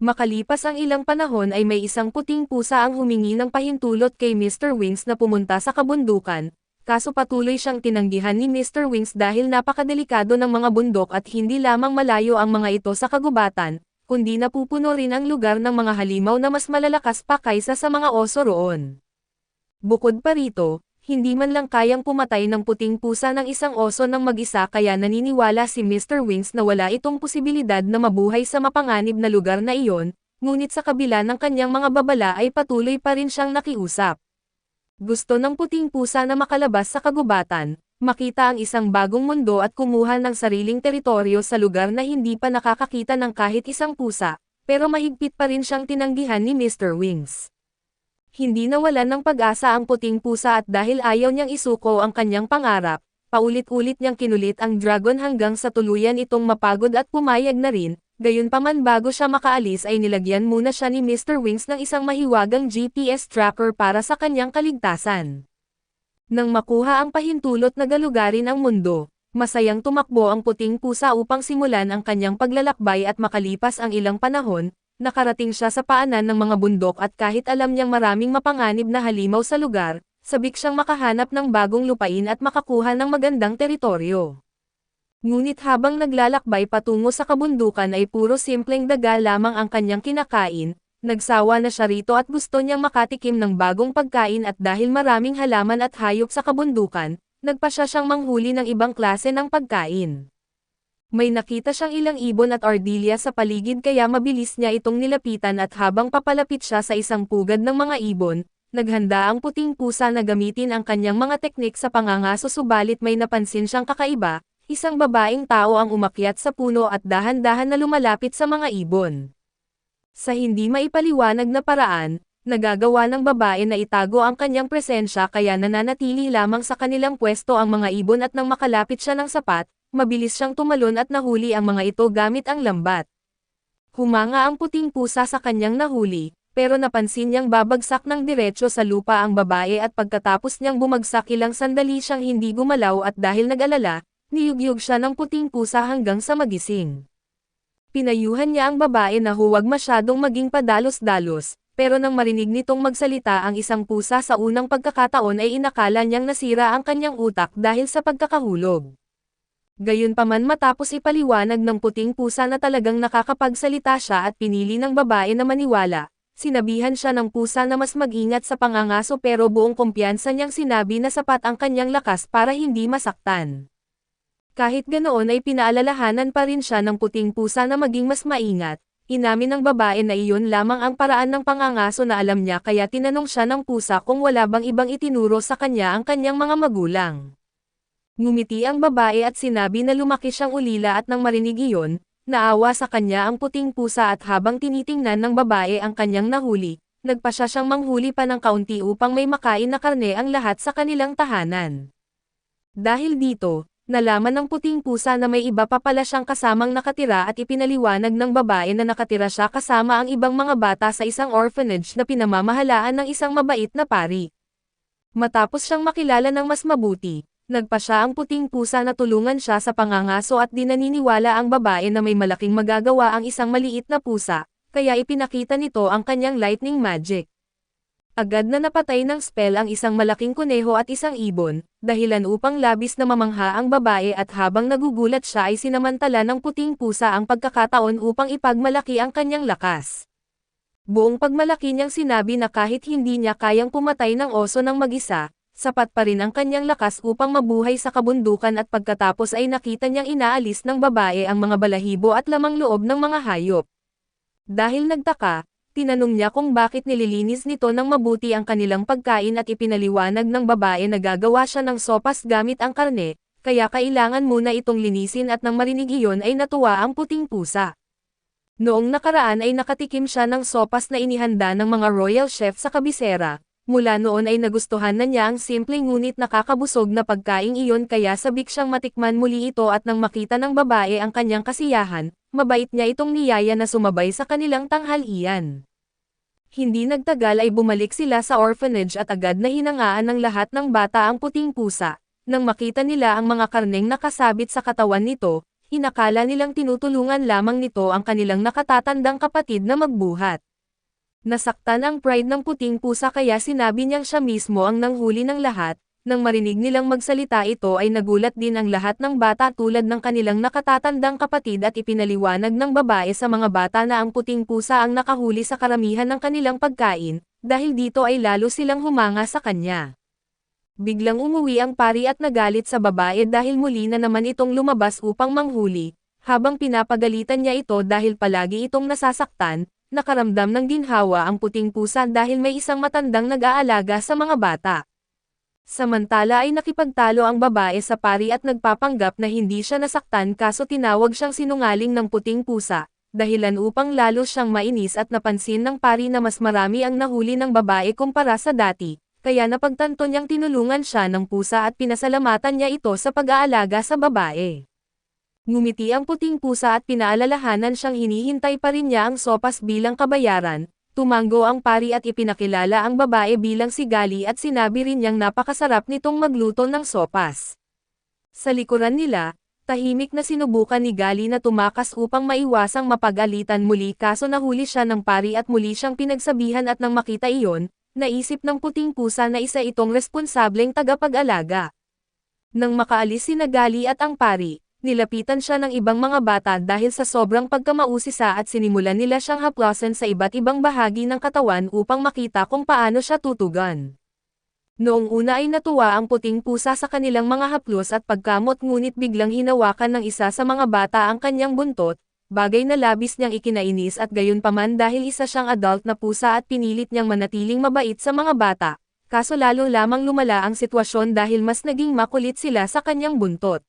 Makalipas ang ilang panahon ay may isang puting pusa ang humingi ng pahintulot kay Mr. Wings na pumunta sa kabundukan, kaso patuloy siyang tinanggihan ni Mr. Wings dahil napakadelikado ng mga bundok at hindi lamang malayo ang mga ito sa kagubatan, kundi napupuno rin ang lugar ng mga halimaw na mas malalakas pa kaysa sa mga oso roon. Bukod pa rito, hindi man lang kayang pumatay ng puting pusa ng isang oso ng mag-isa kaya naniniwala si Mr. Wings na wala itong posibilidad na mabuhay sa mapanganib na lugar na iyon, ngunit sa kabila ng kanyang mga babala ay patuloy pa rin siyang nakiusap. Gusto ng puting pusa na makalabas sa kagubatan, makita ang isang bagong mundo at kumuha ng sariling teritoryo sa lugar na hindi pa nakakakita ng kahit isang pusa, pero mahigpit pa rin siyang tinanggihan ni Mr. Wings. Hindi nawalan ng pag-asa ang puting pusa at dahil ayaw niyang isuko ang kanyang pangarap, paulit-ulit niyang kinulit ang dragon hanggang sa tuluyan itong mapagod at pumayag na rin, gayunpaman bago siya makaalis ay nilagyan muna siya ni Mr. Wings ng isang mahiwagang GPS tracker para sa kanyang kaligtasan. Nang makuha ang pahintulot na galugarin ang mundo, masayang tumakbo ang puting pusa upang simulan ang kanyang paglalakbay at makalipas ang ilang panahon, nakarating siya sa paanan ng mga bundok at kahit alam niyang maraming mapanganib na halimaw sa lugar, sabik siyang makahanap ng bagong lupain at makakuha ng magandang teritoryo. Ngunit habang naglalakbay patungo sa kabundukan ay puro simpleng daga lamang ang kanyang kinakain, nagsawa na siya rito at gusto niyang makatikim ng bagong pagkain at dahil maraming halaman at hayop sa kabundukan, nagpasya siyang manghuli ng ibang klase ng pagkain. May nakita siyang ilang ibon at ardilya sa paligid kaya mabilis niya itong nilapitan at habang papalapit siya sa isang pugad ng mga ibon, naghanda ang puting pusa na gamitin ang kanyang mga teknik sa pangangaso subalit may napansin siyang kakaiba, isang babaeng tao ang umakyat sa puno at dahan-dahan na lumalapit sa mga ibon. Sa hindi maipaliwanag na paraan, nagagawa ng babae na itago ang kanyang presensya kaya nananatili lamang sa kanilang pwesto ang mga ibon at nang makalapit siya ng sapat, mabilis siyang tumalon at nahuli ang mga ito gamit ang lambat. Humanga ang puting pusa sa kanyang nahuli, pero napansin niyang babagsak ng diretso sa lupa ang babae at pagkatapos niyang bumagsak ilang sandali siyang hindi gumalaw at dahil nag-alala, niyugyug siya ng puting pusa hanggang sa magising. Pinayuhan niya ang babae na huwag masyadong maging padalos-dalos, pero nang marinig nitong magsalita ang isang pusa sa unang pagkakataon ay inakala niyang nasira ang kanyang utak dahil sa pagkakahulog. Gayunpaman matapos ipaliwanag ng puting pusa na talagang nakakapagsalita siya at pinili ng babae na maniwala, sinabihan siya ng pusa na mas mag-ingat sa pangangaso pero buong kumpiyansa niyang sinabi na sapat ang kanyang lakas para hindi masaktan. Kahit ganoon ay pinaalalahanan pa rin siya ng puting pusa na maging mas maingat, inamin ng babae na iyon lamang ang paraan ng pangangaso na alam niya kaya tinanong siya ng pusa kung wala bang ibang itinuro sa kanya ang kanyang mga magulang. Ngumiti ang babae at sinabi na lumaki siyang ulila at nang marinig iyon, naawa sa kanya ang puting pusa at habang tinitingnan ng babae ang kanyang nahuli, nagpasya siyang manghuli pa ng kaunti upang may makain na karne ang lahat sa kanilang tahanan. Dahil dito, nalaman ng puting pusa na may iba pa pala siyang kasamang nakatira at ipinaliwanag ng babae na nakatira siya kasama ang ibang mga bata sa isang orphanage na pinamamahalaan ng isang mabait na pari. Matapos siyang makilala ng mas mabuti, nagpasya ang puting pusa na tulungan siya sa pangangaso at di naniniwala ang babae na may malaking magagawa ang isang maliit na pusa, kaya ipinakita nito ang kanyang lightning magic. Agad na napatay ng spell ang isang malaking kuneho at isang ibon, dahilan upang labis na mamangha ang babae at habang nagugulat siya ay sinamantala ng puting pusa ang pagkakataon upang ipagmalaki ang kanyang lakas. Buong pagmalaki niyang sinabi na kahit hindi niya kayang pumatay ng oso ng mag-isa, sapat pa rin ang kanyang lakas upang mabuhay sa kabundukan at pagkatapos ay nakita niyang inaalis ng babae ang mga balahibo at lamang loob ng mga hayop. Dahil nagtaka, tinanong niya kung bakit nililinis nito ng mabuti ang kanilang pagkain at ipinaliwanag ng babae na gagawa siya ng sopas gamit ang karne, kaya kailangan muna itong linisin at nang marinig iyon ay natuwa ang puting pusa. Noong nakaraan ay nakatikim siya ng sopas na inihanda ng mga royal chef sa kabisera. Mula noon ay nagustuhan na niya ang simple ngunit nakakabusog na pagkaing iyon kaya sabik siyang matikman muli ito at nang makita ng babae ang kanyang kasiyahan, mabait niya itong niyaya na sumabay sa kanilang tanghalian. Hindi nagtagal ay bumalik sila sa orphanage at agad na hinangaan ng lahat ng bata ang puting pusa. Nang makita nila ang mga karneng nakasabit sa katawan nito, inakala nilang tinutulungan lamang nito ang kanilang nakatatandang kapatid na magbuhat. Nasaktan ang pride ng puting pusa kaya sinabi niyang siya mismo ang nanghuli ng lahat. Nang marinig nilang magsalita ito ay nagulat din ang lahat ng bata tulad ng kanilang nakatatandang kapatid at ipinaliwanag ng babae sa mga bata na ang puting pusa ang nakahuli sa karamihan ng kanilang pagkain, dahil dito ay lalo silang humanga sa kanya. Biglang umuwi ang pari at nagalit sa babae dahil muli na naman itong lumabas upang manghuli, habang pinapagalitan niya ito dahil palagi itong nasasaktan, nakaramdam ng ginhawa ang puting pusa dahil may isang matandang nag-aalaga sa mga bata. Samantala ay nakipagtalo ang babae sa pari at nagpapanggap na hindi siya nasaktan kaso tinawag siyang sinungaling ng puting pusa, dahilan upang lalo siyang mainis at napansin ng pari na mas marami ang nahuli ng babae kumpara sa dati, kaya napagtanto niyang tinulungan siya ng pusa at pinasalamatan niya ito sa pag-aalaga sa babae. Ngumiti ang puting pusa at pinaalalahanan siyang hinihintay pa rin niya ang sopas bilang kabayaran. Tumanggo ang pari at ipinakilala ang babae bilang si Gali at sinabi rin niyang napakasarap nitong magluto ng sopas. Sa likuran nila, tahimik na sinubukan ni Gali na tumakas upang maiwasang mapag-alitan muli kaso nahuli siya ng pari at muli siyang pinagsabihan at nang makita iyon, naisip ng puting pusa na isa itong responsableng tagapag-alaga. Nang makaalis sina Gali at ang pari, nilapitan siya ng ibang mga bata dahil sa sobrang pagkamausisa at sinimulan nila siyang haplosan sa iba't ibang bahagi ng katawan upang makita kung paano siya tutugan. Noong una ay natuwa ang puting pusa sa kanilang mga haplos at pagkamot ngunit biglang hinawakan ng isa sa mga bata ang kanyang buntot, bagay na labis niyang ikinainis at gayunpaman dahil isa siyang adult na pusa at pinilit niyang manatiling mabait sa mga bata, kaso lalo lamang lumala ang sitwasyon dahil mas naging makulit sila sa kanyang buntot.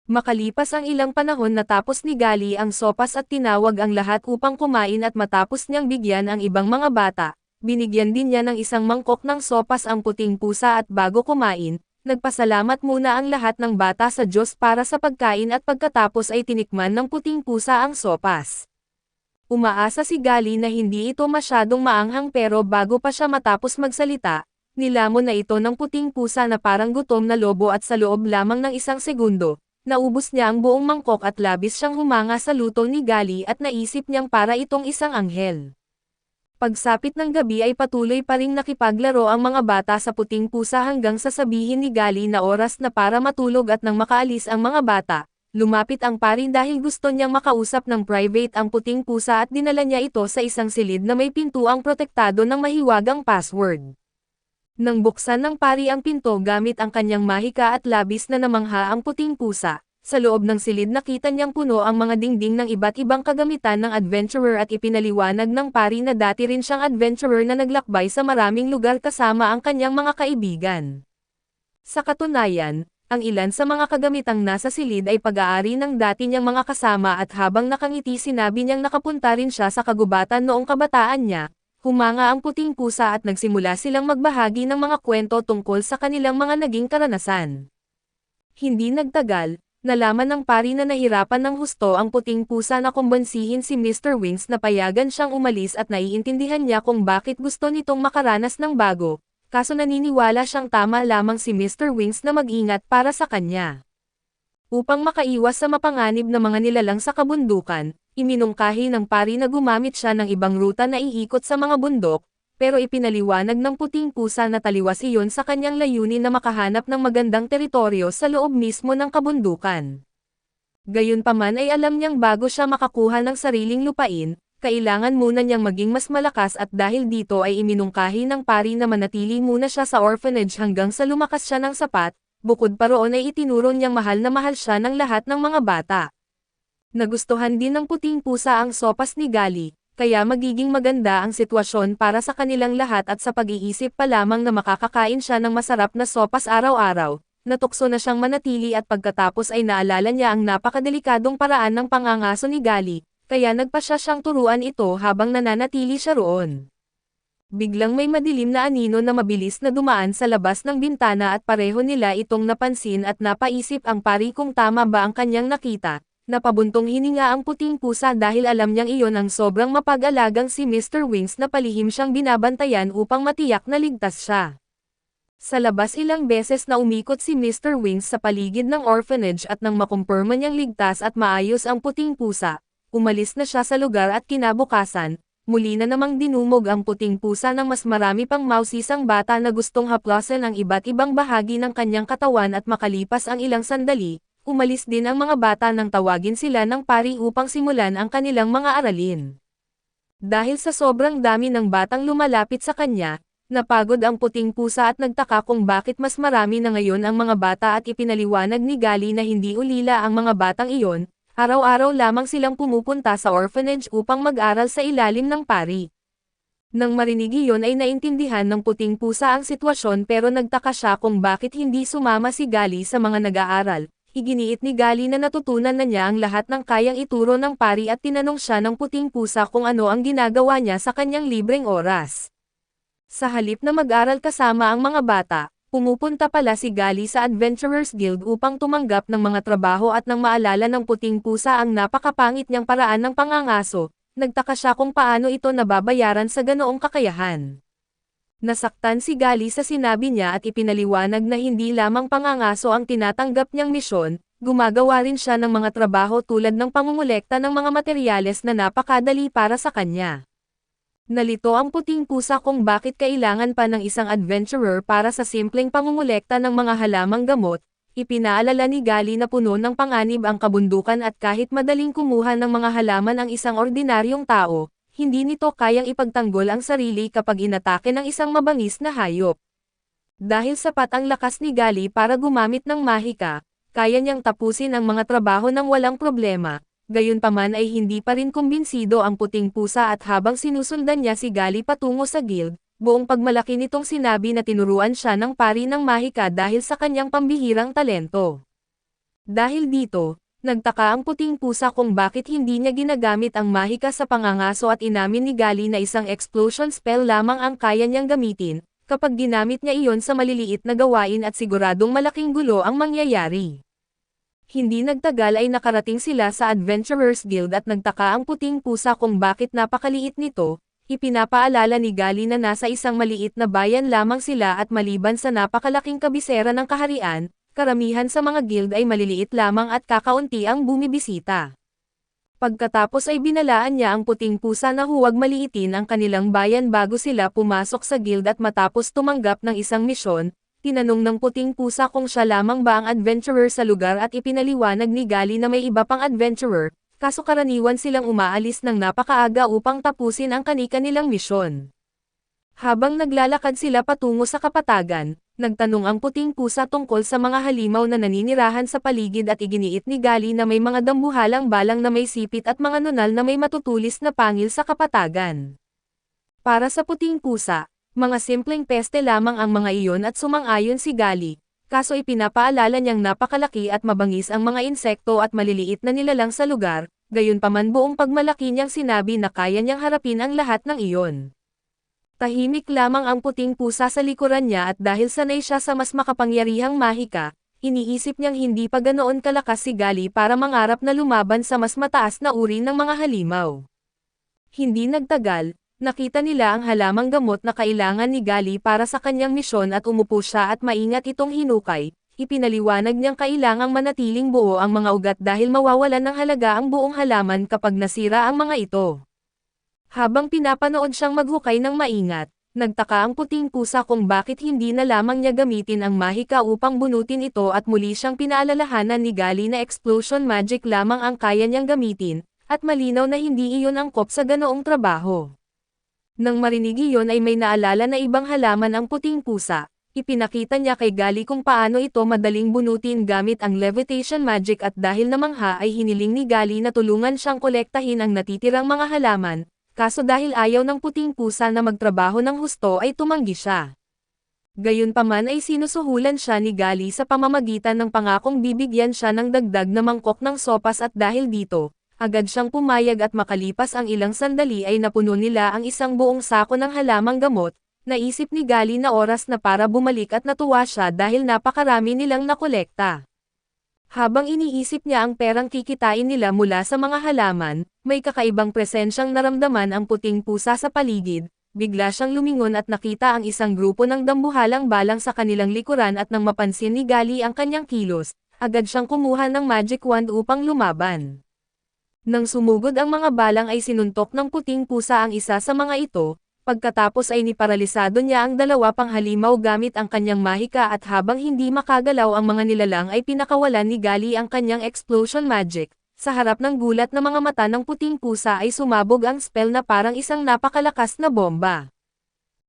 Makalipas ang ilang panahon natapos ni Gali ang sopas at tinawag ang lahat upang kumain at matapos niyang bigyan ang ibang mga bata, binigyan din niya ng isang mangkok ng sopas ang puting pusa at bago kumain, nagpasalamat muna ang lahat ng bata sa Diyos para sa pagkain at pagkatapos ay tinikman ng puting pusa ang sopas. Umaasa si Gali na hindi ito masyadong maanghang pero bago pa siya matapos magsalita, nilamon na ito ng puting pusa na parang gutom na lobo at sa loob lamang ng isang segundo, naubos niya ang buong mangkok at labis siyang humanga sa luto ni Gali at naisip niyang para itong isang anghel. Pagsapit ng gabi ay patuloy pa ring nakipaglaro ang mga bata sa puting pusa hanggang sasabihin ni Gali na oras na para matulog at nang makaalis ang mga bata, lumapit ang pari dahil gusto niyang makausap ng private ang puting pusa at dinala niya ito sa isang silid na may pintuang protektado ng mahiwagang password. Nang buksan ng pari ang pinto gamit ang kanyang mahika at labis na namangha ang puting pusa, sa loob ng silid nakita niyang puno ang mga dingding ng iba't ibang kagamitan ng adventurer at ipinaliwanag ng pari na dati rin siyang adventurer na naglakbay sa maraming lugar kasama ang kanyang mga kaibigan. Sa katunayan, ang ilan sa mga kagamitang nasa silid ay pag-aari ng dati niyang mga kasama at habang nakangiti sinabi niyang nakapunta rin siya sa kagubatan noong kabataan niya. Humanga ang puting pusa at nagsimula silang magbahagi ng mga kwento tungkol sa kanilang mga naging karanasan. Hindi nagtagal, nalaman ng pari na nahirapan ng husto ang puting pusa na kumbansihin si Mr. Wings na payagan siyang umalis at naiintindihan niya kung bakit gusto nitong makaranas ng bago, kaso naniniwala siyang tama lamang si Mr. Wings na mag-ingat para sa kanya. Upang makaiwas sa mapanganib na mga nilalang sa kabundukan, iminungkahi ng pari na gumamit siya ng ibang ruta na iikot sa mga bundok, pero ipinaliwanag ng puting pusa na taliwas iyon sa kanyang layunin na makahanap ng magandang teritoryo sa loob mismo ng kabundukan. Gayunpaman ay alam niyang bago siya makakuha ng sariling lupain, kailangan muna niyang maging mas malakas at dahil dito ay iminungkahi ng pari na manatili muna siya sa orphanage hanggang sa lumakas siya ng sapat, bukod pa roon ay itinuro niyang mahal na mahal siya ng lahat ng mga bata. Nagustuhan din ng puting pusa ang sopas ni Gali, kaya magiging maganda ang sitwasyon para sa kanilang lahat at sa pag-iisip pa lamang na makakakain siya ng masarap na sopas araw-araw, natukso na siyang manatili at pagkatapos ay naalala niya ang napakadelikadong paraan ng pangangaso ni Gali, kaya nagpasya siyang turuan ito habang nananatili siya roon. Biglang may madilim na anino na mabilis na dumaan sa labas ng bintana at pareho nila itong napansin at napaisip ang pari kung tama ba ang kanyang nakita. Napabuntong hininga ang puting pusa dahil alam niyang iyon ang sobrang mapag-alagang si Mr. Wings na palihim siyang binabantayan upang matiyak na ligtas siya. Sa labas ilang beses na umikot si Mr. Wings sa paligid ng orphanage at nang makumpirma niyang ligtas at maayos ang puting pusa, umalis na siya sa lugar at kinabukasan, muli na namang dinumog ang puting pusa ng mas marami pang mausisang bata na gustong haplasan ang iba't ibang bahagi ng kanyang katawan at makalipas ang ilang sandali, umalis din ang mga bata nang tawagin sila ng pari upang simulan ang kanilang mga aralin. Dahil sa sobrang dami ng batang lumalapit sa kanya, napagod ang puting pusa at nagtaka kung bakit mas marami na ngayon ang mga bata at ipinaliwanag ni Gali na hindi ulila ang mga batang iyon, araw-araw lamang silang pumupunta sa orphanage upang mag-aral sa ilalim ng pari. Nang marinig iyon ay naintindihan ng puting pusa ang sitwasyon pero nagtaka siya kung bakit hindi sumama si Gali sa mga nag-aaral. Iginiit ni Gali na natutunan na niya ang lahat ng kayang ituro ng pari at tinanong siya ng puting pusa kung ano ang ginagawa niya sa kanyang libreng oras. Sa halip na mag-aral kasama ang mga bata, pumupunta pala si Gali sa Adventurers Guild upang tumanggap ng mga trabaho at nang maalala ng puting pusa ang napakapangit niyang paraan ng pangangaso, nagtaka siya kung paano ito nababayaran sa ganoong kakayahan. Nasaktan si Gali sa sinabi niya at ipinaliwanag na hindi lamang pangangaso ang tinatanggap niyang misyon, gumagawa rin siya ng mga trabaho tulad ng pangungulekta ng mga materyales na napakadali para sa kanya. Nalito ang puting pusa kung bakit kailangan pa ng isang adventurer para sa simpleng pangungulekta ng mga halamang gamot, ipinaalala ni Gali na puno ng panganib ang kabundukan at kahit madaling kumuha ng mga halaman ang isang ordinaryong tao, hindi nito kayang ipagtanggol ang sarili kapag inatake ng isang mabangis na hayop. Dahil sapat ang lakas ni Gali para gumamit ng mahika, kaya niyang tapusin ang mga trabaho ng walang problema. Gayunpaman ay hindi pa rin kumbinsido ang puting pusa at habang sinusundan niya si Gali patungo sa guild, buong pagmalaki nitong sinabi na tinuruan siya ng pari ng mahika dahil sa kanyang pambihirang talento. Dahil dito, nagtaka ang puting pusa kung bakit hindi niya ginagamit ang mahika sa pangangaso at inamin ni Gali na isang explosion spell lamang ang kaya niyang gamitin, kapag ginamit niya iyon sa maliliit na gawain at siguradong malaking gulo ang mangyayari. Hindi nagtagal ay nakarating sila sa Adventurers Guild at nagtaka ang puting pusa kung bakit napakaliit nito, ipinapaalala ni Gali na nasa isang maliit na bayan lamang sila at maliban sa napakalaking kabisera ng kaharian, karamihan sa mga guild ay maliliit lamang at kakaunti ang bumibisita. Pagkatapos ay binalaan niya ang puting pusa na huwag maliitin ang kanilang bayan bago sila pumasok sa guild at matapos tumanggap ng isang misyon, tinanong ng puting pusa kung siya lamang ba ang adventurer sa lugar at ipinaliwanag ni Gali na may iba pang adventurer, kaso karaniwan silang umaalis ng napakaaga upang tapusin ang kani-kanilang misyon. Habang naglalakad sila patungo sa kapatagan, nagtanong ang puting pusa tungkol sa mga halimaw na naninirahan sa paligid at iginiit ni Gali na may mga dambuhalang balang na may sipit at mga nunal na may matutulis na pangil sa kapatagan. Para sa puting pusa, mga simpleng peste lamang ang mga iyon at sumang-ayon si Gali, kaso ipinapaalala niyang napakalaki at mabangis ang mga insekto at maliliit na nilalang sa lugar, gayunpaman buong pagmalaki niyang sinabi na kaya niyang harapin ang lahat ng iyon. Tahimik lamang ang puting pusa sa likuran niya at dahil sanay siya sa mas makapangyarihang mahika, iniisip niyang hindi pa ganoon kalakas si Gali para mangarap na lumaban sa mas mataas na uri ng mga halimaw. Hindi nagtagal, nakita nila ang halamang gamot na kailangan ni Gali para sa kanyang misyon at umupo siya at maingat itong hinukay, ipinaliwanag niyang kailangang manatiling buo ang mga ugat dahil mawawalan ng halaga ang buong halaman kapag nasira ang mga ito. Habang pinapanood siyang maghukay ng maingat, nagtaka ang puting pusa kung bakit hindi na lamang niya gamitin ang mahika upang bunutin ito at muli siyang pinaalalahanan ni Gali na explosion magic lamang ang kaya niyang gamitin, at malinaw na hindi iyon angkop sa ganoong trabaho. Nang marinig iyon ay may naalala na ibang halaman ang puting pusa, ipinakita niya kay Gali kung paano ito madaling bunutin gamit ang levitation magic at dahil namangha ay hiniling ni Gali na tulungan siyang kolektahin ang natitirang mga halaman, kaso dahil ayaw ng puting pusa na magtrabaho ng husto ay tumanggi siya. Gayunpaman ay sinusuhulan siya ni Gali sa pamamagitan ng pangakong bibigyan siya ng dagdag na mangkok ng sopas at dahil dito, agad siyang pumayag at makalipas ang ilang sandali ay napuno nila ang isang buong sako ng halamang gamot, naisip ni Gali na oras na para bumalik at natuwa siya dahil napakarami nilang nakolekta. Habang iniisip niya ang perang kikitain nila mula sa mga halaman, may kakaibang presensyang naramdaman ang puting pusa sa paligid, bigla siyang lumingon at nakita ang isang grupo ng dambuhalang balang sa kanilang likuran at nang mapansin ni Gali ang kanyang kilos, agad siyang kumuha ng magic wand upang lumaban. Nang sumugod ang mga balang ay sinuntok ng puting pusa ang isa sa mga ito, pagkatapos ay niparalisado niya ang dalawa pang halimaw gamit ang kanyang mahika at habang hindi makagalaw ang mga nilalang ay pinakawalan ni Gali ang kanyang explosion magic. Sa harap ng gulat na mga mata ng puting pusa ay sumabog ang spell na parang isang napakalakas na bomba.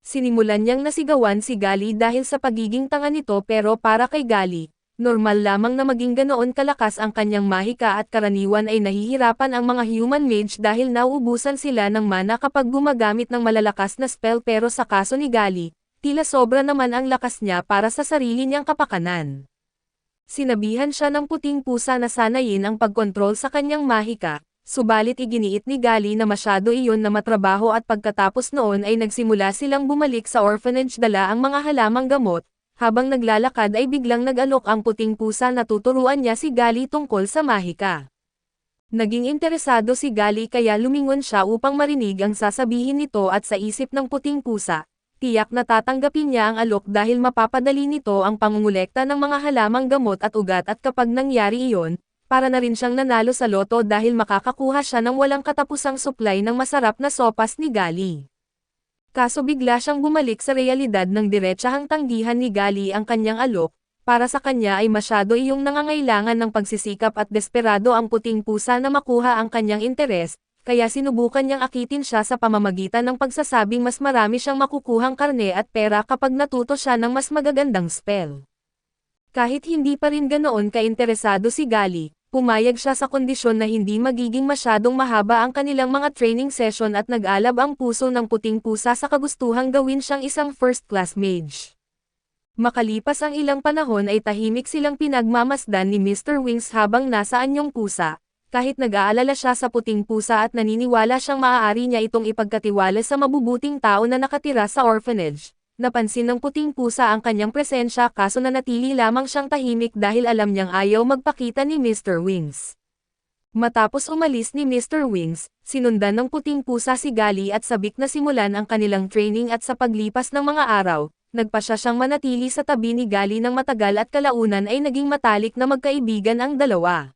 Sinimulan niyang nasigawan si Gali dahil sa pagiging tanga nito pero para kay Gali, normal lamang na maging ganoon kalakas ang kanyang mahika at karaniwan ay nahihirapan ang mga human mage dahil nauubusan sila ng mana kapag gumagamit ng malalakas na spell pero sa kaso ni Gali, tila sobra naman ang lakas niya para sa sarili niyang kapakanan. Sinabihan siya ng puting pusa na sanayin ang pagkontrol sa kanyang mahika, subalit iginiit ni Gali na masyado iyon na matrabaho at pagkatapos noon ay nagsimula silang bumalik sa orphanage dala ang mga halamang gamot, habang naglalakad ay biglang nag-alok ang puting pusa na tuturuan niya si Gali tungkol sa mahika. Naging interesado si Gali kaya lumingon siya upang marinig ang sasabihin nito at sa isip ng puting pusa, tiyak na tatanggapin niya ang alok dahil mapapadali nito ang pangungulekta ng mga halamang gamot at ugat at kapag nangyari iyon, para na rin siyang nanalo sa loto dahil makakakuha siya ng walang katapusang supply ng masarap na sopas ni Gali. Kaso bigla siyang bumalik sa realidad ng diretsahang tanggihan ni Gali ang kanyang alok, para sa kanya ay masyado iyong nangangailangan ng pagsisikap at desperado ang puting pusa na makuha ang kanyang interes, kaya sinubukan niyang akitin siya sa pamamagitan ng pagsasabing mas marami siyang makukuhang karne at pera kapag natuto siya ng mas magagandang spell. Kahit hindi pa rin ganoon kainteresado si Gali, pumayag siya sa kondisyon na hindi magiging masyadong mahaba ang kanilang mga training session at nag-alab ang puso ng puting pusa sa kagustuhang gawin siyang isang first-class mage. Makalipas ang ilang panahon ay tahimik silang pinagmamasdan ni Mr. Wings habang nasa anyong pusa. Kahit nag-aalala siya sa puting pusa at naniniwala siyang maaari niya itong ipagkatiwala sa mabubuting tao na nakatira sa orphanage, napansin ng puting pusa ang kanyang presensya kaso nanatili lamang siyang tahimik dahil alam niyang ayaw magpakita ni Mr. Wings. Matapos umalis ni Mr. Wings, sinundan ng puting pusa si Gali at sabik na simulan ang kanilang training at sa paglipas ng mga araw, nagpasya siyang manatili sa tabi ni Gali ng matagal at kalaunan ay naging matalik na magkaibigan ang dalawa.